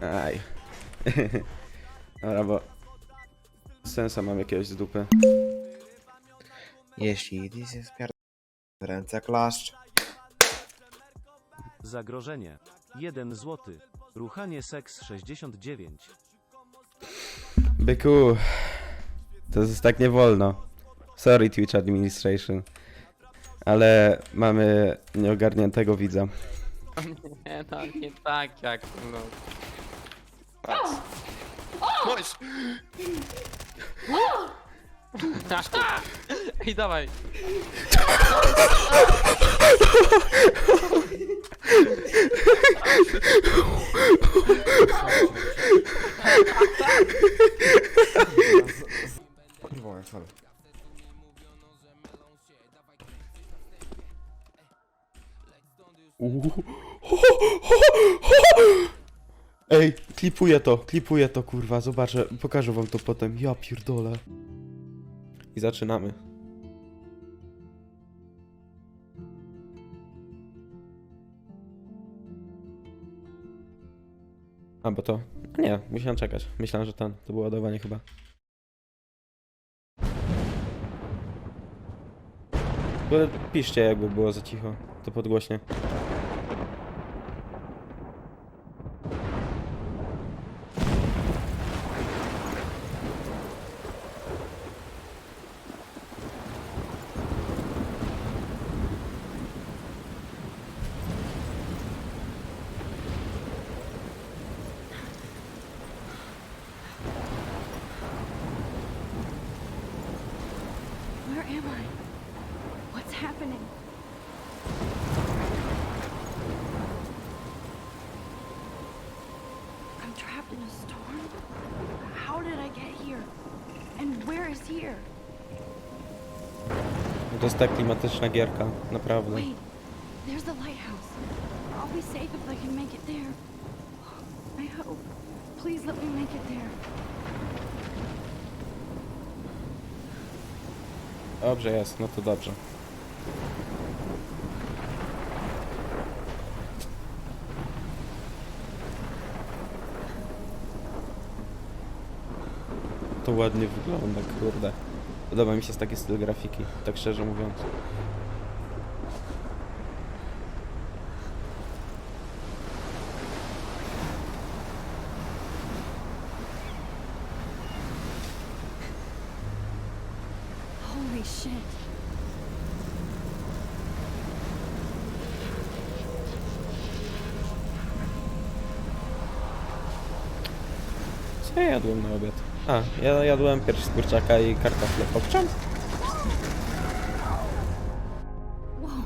Aj. Dobra, bo sensa mam jakiegoś z dupy. Jeśli dis jest w ręce klaszcz. Zagrożenie. 1 zł. Ruchanie seks 69. Byku, to jest tak nie wolno. Sorry Twitch Administration. Ale mamy nieogarniętego widza. Nie, no nie tak jak no. Patrz. Chodź! Ej, dawaj! Kurwa, jak sorry. Ej, klipuję to kurwa, zobaczę, pokażę wam to potem, ja pierdolę. I zaczynamy. A, bo to... Nie, musiałem czekać. Myślałem, że to było ładowanie chyba. Ale piszcie, jakby było za cicho, to podgłośnie. Where am I? What's happening? I'm trapped in a storm? How did I get here? And where is here? To jest tak klimatyczna gierka, naprawdę. Wait, there's the lighthouse. I'll be safe if I can make it there. I hope. Please let me make it there. Dobrze jest, no to dobrze. To ładnie wygląda, kurde. Podoba mi się taki styl grafiki, tak szczerze mówiąc. Holy shit. Co ja jadłem na obiad? A, ja jadłem pierś z kurczaka i kartofle. Pokczam? Whoa.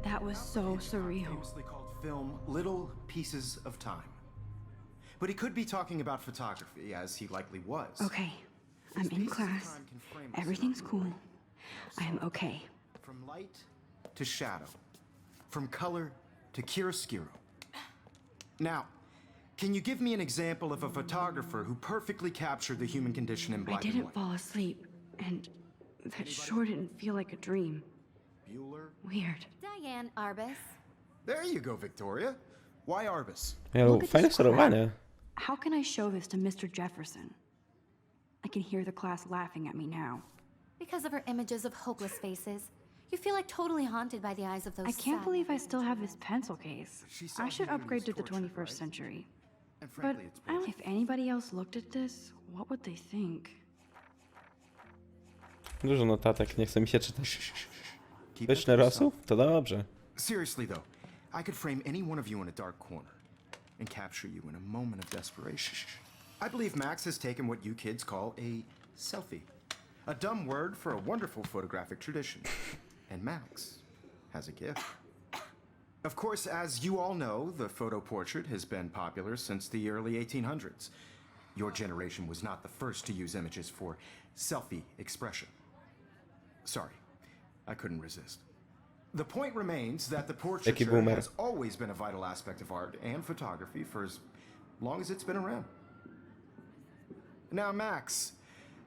That was so surreal. Famously called film Little Pieces of Time. But he could be talking about photography, as he likely was. Okay, I'm in class. Everything's cool. I'm okay. From light to shadow. From color to chiaroscuro. Now, can you give me an example of a photographer who perfectly captured the human condition in I black and didn't white? fall asleep, and that sure didn't feel like a dream. Bueller? Weird. Diane Arbus. There you go, Victoria. Why Arbus? Ja, Look at fajne this crap. sterowanie. How can I show this to Mr. Jefferson? I can hear the class laughing at me now. Because of her images of hopeless faces, you feel like totally haunted by the eyes of those I can't sad- believe I still have this pencil case. She saw I should human upgrade to the torture, 21st right? century. And But frankly, it's I don't, if anybody else looked at this, what would they think? Dużo notatek, nie chce mi się czytać. Keep that Pyszny to yourself. rosół? To dobrze. Seriously though, I could frame any one of you in a dark corner and capture you in a moment of desperation. I believe Max has taken what you kids call a selfie. A dumb word for a wonderful photographic tradition. And Max has a gift. Of course, as you all know, the photo portrait has been popular since the early 1800s. Your generation was not the first to use images for selfie expression. Sorry, I couldn't resist. The point remains that the portraiture boomer. has always been a vital aspect of art and photography for as long as it's been around. Now, Max,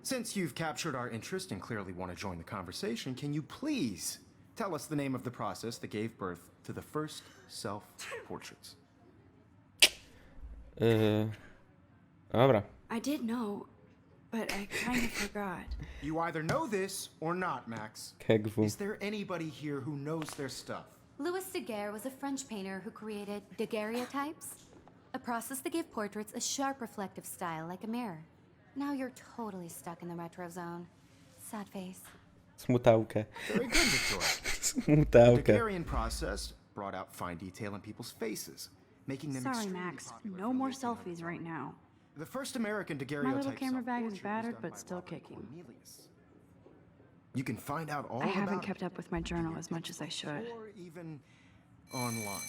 since you've captured our interest and clearly want to join the conversation, can you please tell us the name of the process that gave birth to the first self-portraits? Dobra. I did know, but I kind of forgot. You either know this or not, Max. Kegwu. Is there anybody here who knows their stuff? Louis Daguerre was a French painter who created daguerreotypes, a process that gave portraits a sharp reflective style like a mirror. Now you're totally stuck in the retro zone. Sad face. Smutałkę. Very good, Victoria. The Smutałkę. Daguerrean process brought out fine detail in people's faces, making them Sorry, extremely Max. popular No for more making selfies right now. The first American daguerreotype My little camera bag is self-portrait was battered, done but by still Robert kicking. Cornelius. You can find out all I haven't about kept it up with my journal as much as I should. or even online.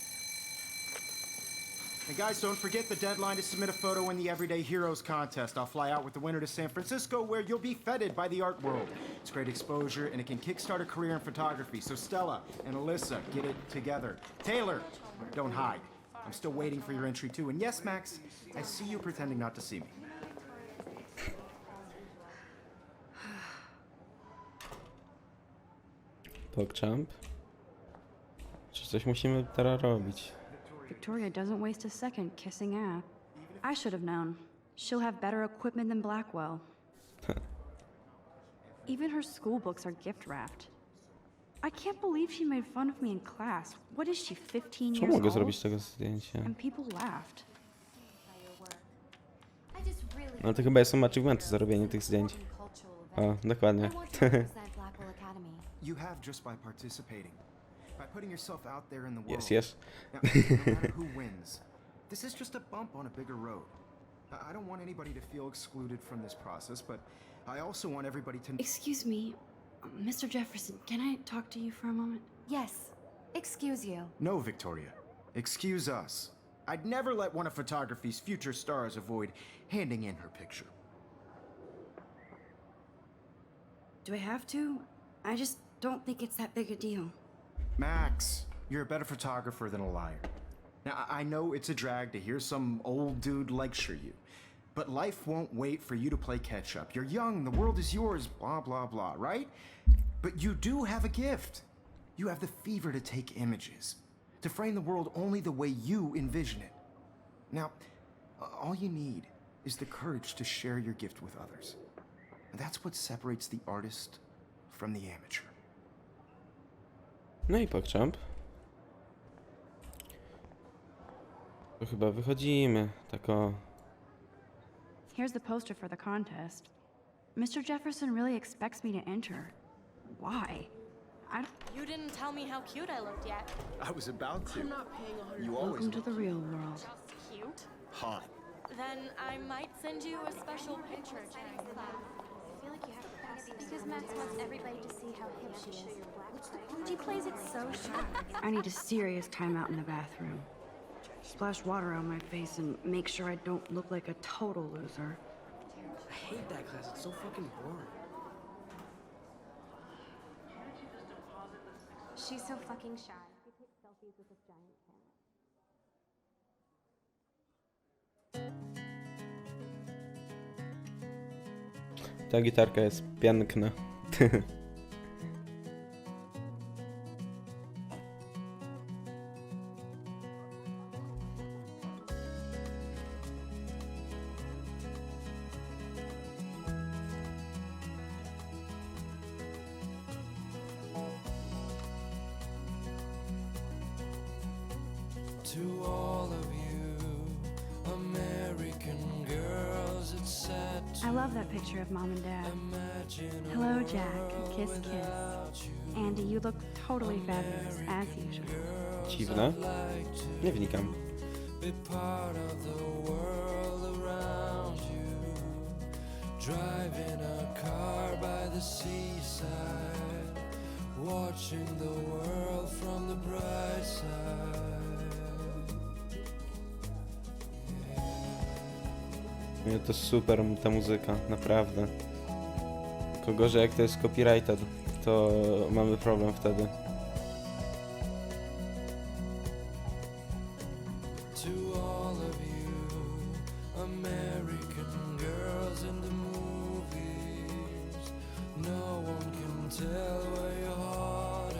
And guys, don't forget the deadline to submit a photo in the Everyday Heroes contest. I'll fly out with the winner to San Francisco, where you'll be feted by the art world. It's great exposure, and it can kickstart a career in photography. So Stella and Alyssa, get it together. Taylor, don't hide. I'm still waiting for your entry too. And yes, Max, I see you pretending not to see me. PogChamp. Czy coś musimy teraz robić? Victoria doesn't waste a second kissing ass. I should have known. She'll have better equipment than Blackwell. Even her school books are gift wrapped. I can't believe she made fun of me in class. What is she, 15 Co years mogę old? zrobić z tego zdjęcia? And people laughed. I just really No to chyba są achievementy za robienie tych zdjęć. O, dokładnie. I want to represent Blackwell Academy. You have just by participating, by putting yourself out there in the world. Yes, yes. Now, no matter who wins, this is just a bump on a bigger road. I don't want anybody to feel excluded from this process, but I also want everybody to... Excuse me, Mr. Jefferson, can I talk to you for a moment? Yes. Excuse you. No, Victoria. Excuse us. I'd never let one of photography's future stars avoid handing in her picture. Do I have to? I just don't think it's that big a deal. Max, you're a better photographer than a liar. Now, I know it's a drag to hear some old dude lecture you, but life won't wait for you to play catch up. You're young, the world is yours, blah, blah, blah, right? But you do have a gift. You have the fever to take images, to frame the world only the way you envision it. Now, all you need is the courage to share your gift with others. And that's what separates the artist from the amateur. No i PogChamp. To chyba wychodzimy. Tak o... Here's the poster for the contest. Mr. Jefferson really expects me to enter. Why? You didn't tell me how cute I looked yet. I was about to. I'm not paying 100. You always Welcome to the real world. Just cute? hot. Then I might send you a special picture during class. I feel like you have to pass because Max wants everybody to see how hip she is. She plays it so sharp. I need a serious timeout in the bathroom. Splash water on my face and make sure I don't look like a total loser. I hate that class. It's so fucking boring. She's so fucking shy. She takes selfies with this giant camera. Ta gitarka jest piękna. To all of you American girls, it's sad to I love that picture of Mom and Dad. imagine a Hello, Jack. world Kiss, kiss. without you. Andy, you look totally fabulous, as usual. Dziwne. Nie wnikam. Be part of the world around you. Driving a car by the seaside, watching the world from the bright side. Nie, to super ta muzyka, naprawdę. Tylko gorzej jak to jest copyrighted, to mamy problem wtedy. To all of you American girls in the movies, no one can tell where your heart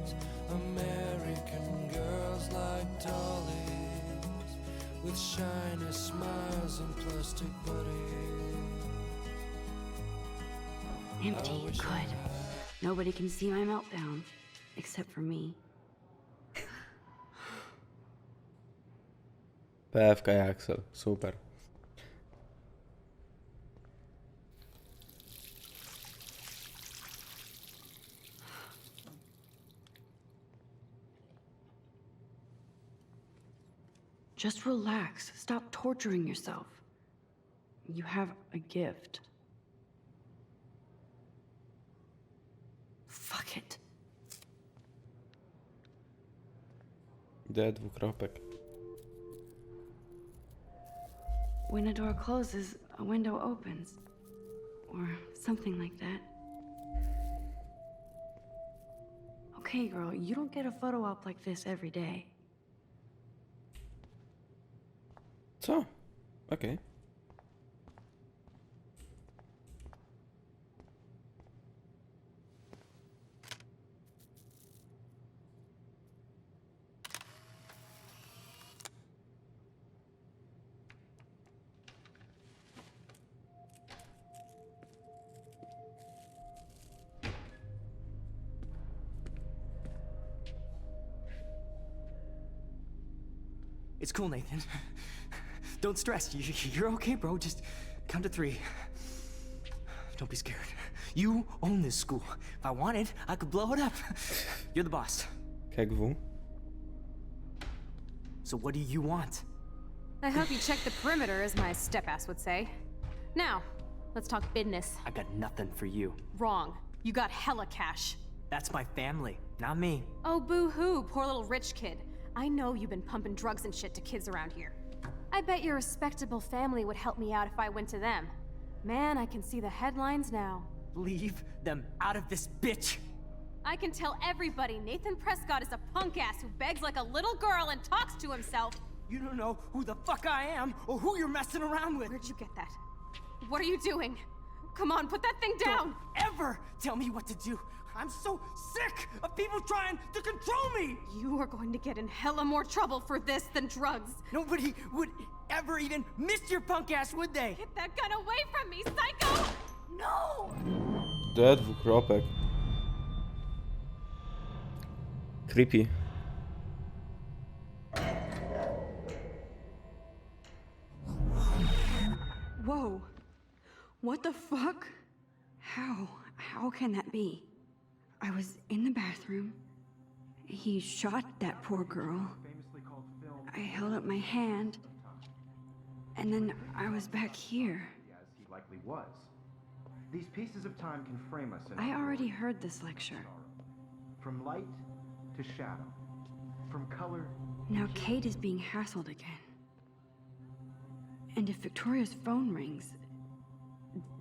is. American girls like dollies, with shiny smiles and plastic bodies. Empty, good. Nobody can see my meltdown, except for me. PFK Axel, super. Just relax. Stop torturing yourself. You have a gift. Fuck it. D dwukropek. When a door closes, a window opens. Or something like that. Okay, girl, you don't get a photo op like this every day. Co? Okej. It's cool, Nathan. Don't stress. You're okay, bro. Just count to 3. Don't be scared. You own this school. If I wanted, I could blow it up. You're the boss. KGW. So what do you want? I hope you check the perimeter, as my step-ass would say. Now, let's talk business. I got nothing for you. Wrong. You got hella cash. That's my family, not me. Oh, boo-hoo, poor little rich kid. I know you've been pumping drugs and shit to kids around here. I bet your respectable family would help me out if I went to them. Man, I can see the headlines now. Leave them out of this bitch. I can tell everybody Nathan Prescott is a punk ass who begs like a little girl and talks to himself. You don't know who the fuck I am or who you're messing around with. Where'd you get that? What are you doing? Come on, put that thing down! Don't ever tell me what to do. I'm so sick of people trying to control me! You are going to get in hella more trouble for this than drugs. Nobody would ever even miss your punk ass, would they? Get that gun away from me, psycho! No! D dwukropek. Creepy. Whoa. What the fuck? How can that be? I was in the bathroom. He shot that poor girl. I held up my hand. And then I was back here. As he likely was. These pieces of time can frame us in I our already world. heard this lecture. From light to shadow. From color. Now Kate is being hassled again. And if Victoria's phone rings,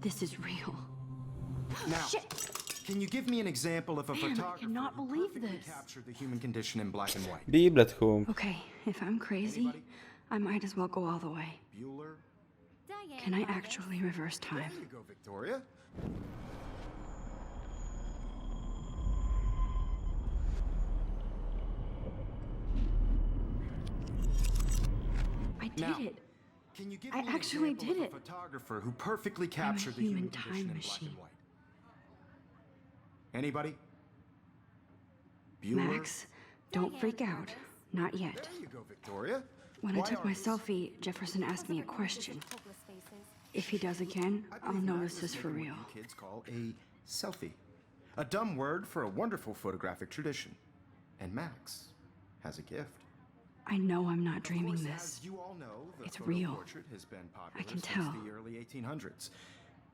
this is real. Now, can you give me an example of a Man, I photographer cannot who believe perfectly this. captured the human condition in black and white? Biblet home. Okay, if I'm crazy, I might as well go all the way. Bueller? Can I actually reverse time? There you go, Victoria. I did Now, it. Can you give I me an actually example did of it. a photographer who perfectly captured the human human time condition in black machine. and white? Anybody? Bueller? Max, don't freak out. Not yet. There you go, Victoria. When I Why took my artists? selfie, Jefferson asked me a question. If he does again, I I'll believe know Max this is for making real. what you kids call a selfie. A dumb word for a wonderful photographic tradition. And Max has a gift. I know I'm not Of dreaming course, this. as you all know, the It's photo real. portrait has been popular I can since tell. the early 1800s.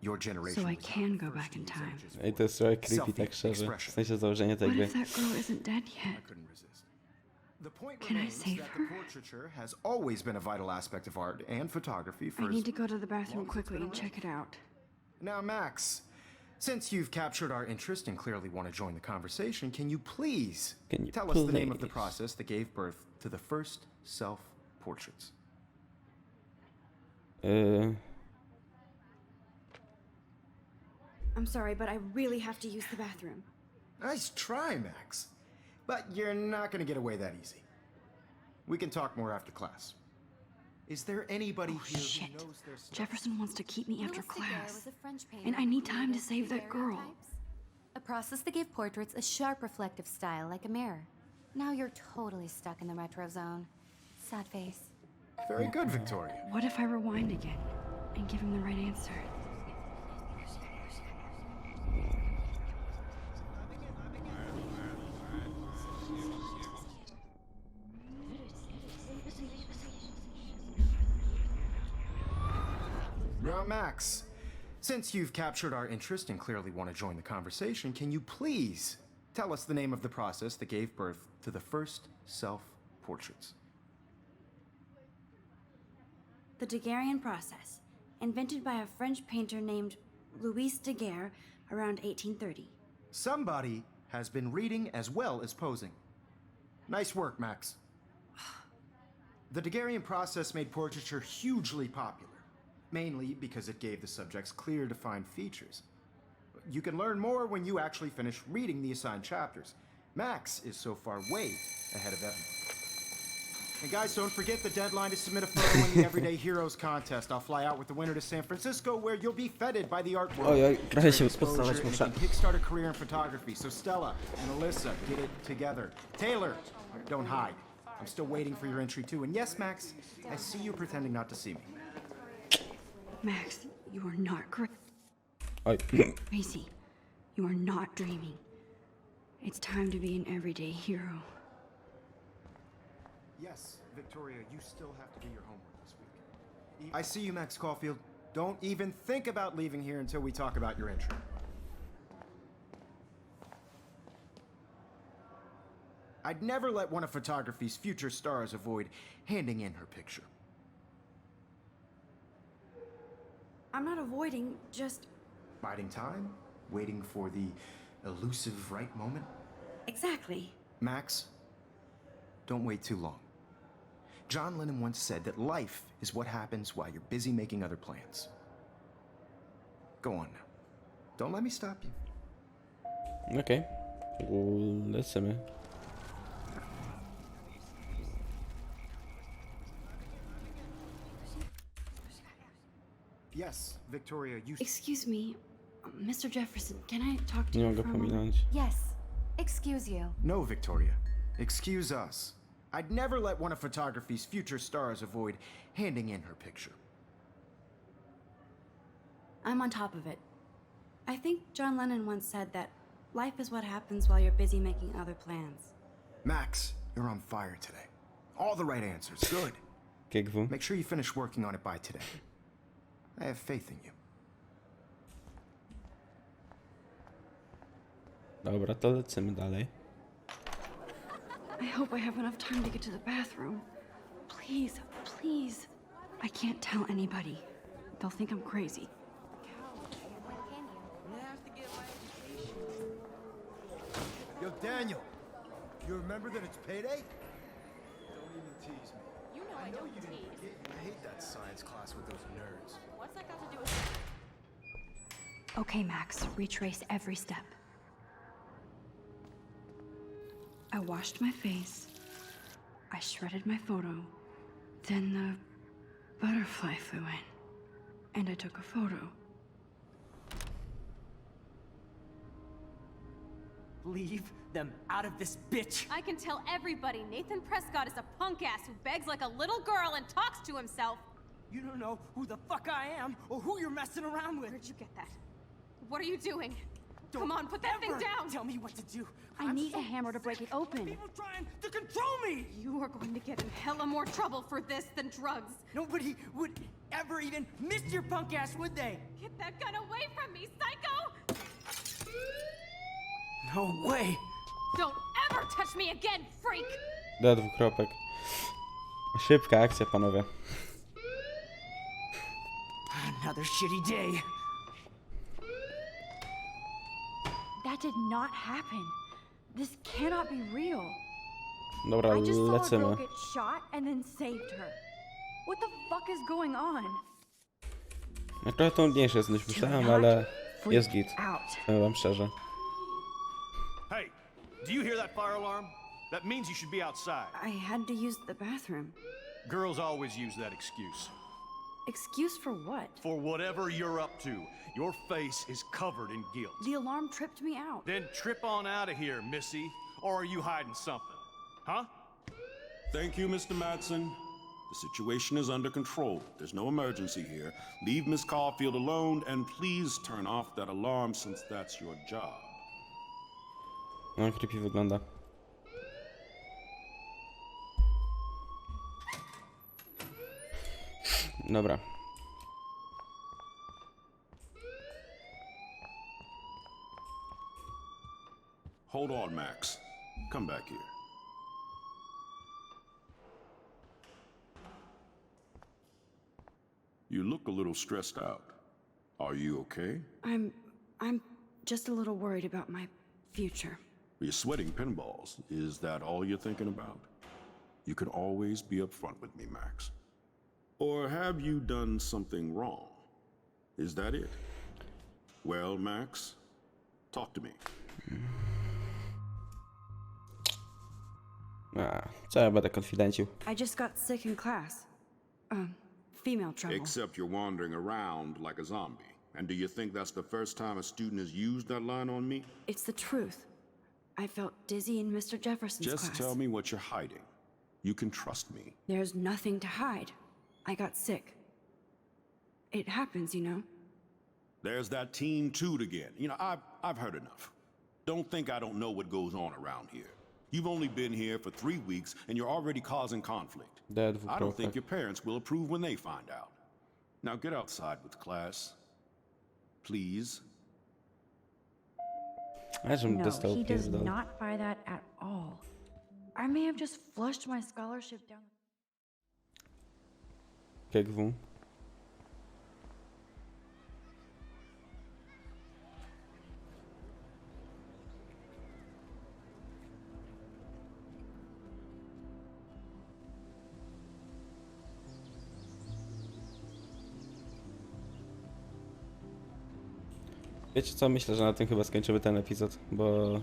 Your generation So I was can not go the back first in to use time. images Ej, for to jest trochę creepy, selfie tak szczerze. expression. W sensie założenie tej What gry. if that girl isn't dead I yet? couldn't resist. The point Can I remains save that her? the portraiture has always been a vital aspect of art and photography for I need as to go to the bathroom long as it's quickly been and check it out. Now, Max, since you've captured our interest and clearly want to join the conversation, can you please Can you tell us the name of the please? process that gave birth to the first self-portraits? I'm sorry, but I really have to use the bathroom. Nice try, Max. But you're not going to get away that easy. We can talk more after class. Is there anybody Oh, here shit. who knows their stuff? Jefferson wants to keep me after Louis Daguerre class. was a French painter And I who need time to created save that girl. daguerreotypes, a process that gave portraits a sharp reflective style like a mirror. Now you're totally stuck in the retro zone. Sad face. Very good, Victoria. What if I rewind again and give him the right answer? Now, Max, since you've captured our interest and clearly want to join the conversation, can you please tell us the name of the process that gave birth to the first self-portraits? The Daguerrean process, invented by a French painter named Louis Daguerre around 1830. Somebody has been reading as well as posing. Nice work, Max. The Daguerrean process made portraiture hugely popular, mainly because it gave the subjects clear, defined features. You can learn more when you actually finish reading the assigned chapters. Max is so far way ahead of everyone. And guys, don't forget the deadline to submit a photo in the Everyday Heroes contest. I'll fly out with the winner to San Francisco, where you'll be feted by the art world. Ojoj, trochę się Exposure, postawać and it muszę. can kickstart a career in photography. So Stella and Alyssa, get it together. Taylor, don't hide. I'm still waiting for your entry too. And yes, Max, I see you pretending not to see me. Max, you are not Oj. crazy. You are not dreaming. It's time to be an everyday hero. Yes, Victoria, you still have to do your homework this week. I see you, Max Caulfield. Don't even think about leaving here until we talk about your entry. I'd never let one of photography's future stars avoid handing in her picture. I'm not avoiding, just... Biding time, waiting for the elusive right moment. Exactly. Max, don't wait too long. John Lennon once said that life is what happens while you're busy making other plans. Go on now. Don't let me stop you. Okej. Lecimy. Yes, Victoria, you... Excuse me, Mr. Jefferson, can I talk to Nie you mogę for a moment? pominąć. Yes. Excuse you. No, Victoria. Excuse us. I'd never let one of photography's future stars avoid handing in her picture. I'm on top of it. I think John Lennon once said that life is what happens while you're busy making other plans. Max, you're on fire today. All the right answers. Good. GW. Make sure you finish working on it by today. I have faith in you. Dobra, to lecimy dalej. I hope I have enough time to get to the bathroom. Please, please. I can't tell anybody. They'll think I'm crazy. Yo, Daniel, you remember that it's payday? Don't even tease me. You know I don't tease. I hate that science class with those nerds. What's that got to do with... Okay, Max, retrace every step. I washed my face. I shredded my photo. Then the butterfly flew in. And I took a photo. Leave them out of this bitch. I can tell everybody Nathan Prescott is a punk ass who begs like a little girl and talks to himself. You don't know who the fuck I am or who you're messing around with. Where'd you get that? What are you doing? Don't Come on, put that thing ever down! Tell me what to do. I need a hammer to break it open. People trying to control me. You are going to get in hella more trouble for this than drugs. Nobody would ever even miss your punk ass, would they? Get that gun away from me, psycho! No way. Don't ever touch me again, freak! D dwukropek. Szybka akcja, panowie. Another shitty day. That did not happen. This cannot be real. Dobra, I just saw a girl lecimy. get shot and then saved her. What the fuck is going on? No, trochę trudniejsze jest niż myślałem, ale jest git. Out. Powiem wam szczerze. Hey, do you hear that fire alarm? That means you should be outside. I had to use the bathroom. Girls always use that excuse. Excuse for what? For whatever you're up to, your face is covered in guilt. The alarm tripped me out. Then trip on out of here, Missy. Or are you hiding something? Huh? Thank you, Mr. Madsen. The situation is under control. There's no emergency here. Leave Miss Caulfield alone, and please turn off that alarm since that's your job. No, creepy wygląda. Dobra. Hold on, Max. Come back here. You look a little stressed out. Are you okay? I'm just a little worried about my future. You're sweating pinballs. Is that all you're thinking about? You can always be upfront with me, Max. Or have you done something wrong? Is that it? Well, Max, talk to me. Co ja będę konfidencił? I just got sick in class. Female trouble. Except you're wandering around like a zombie. And do you think that's the first time a student has used that line on me? It's the truth. I felt dizzy in Mr. Jefferson's class. Just tell me what you're hiding. You can trust me. There's nothing to hide. I got sick. It happens, you know. There's that teen toot again. You know, I've heard enough. Don't think I don't know what goes on around here. You've only been here for 3 weeks and you're already causing conflict. I don't think your parents will approve when they find out. Now get outside with class. Please. No, he does not buy that at all. I may have just flushed my scholarship down. KGW. Wiecie co? Myślę, że na tym chyba skończymy ten epizod, bo...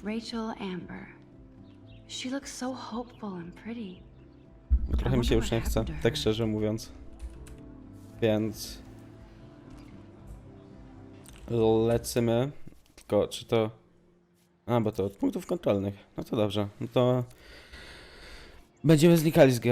Rachel Amber. She looks so hopeful and pretty. Trochę mi się już nie chce, tak szczerze mówiąc. Więc... Lecimy. Tylko czy to... A, bo to od punktów kontrolnych. No to dobrze. No to... Będziemy znikali z gier.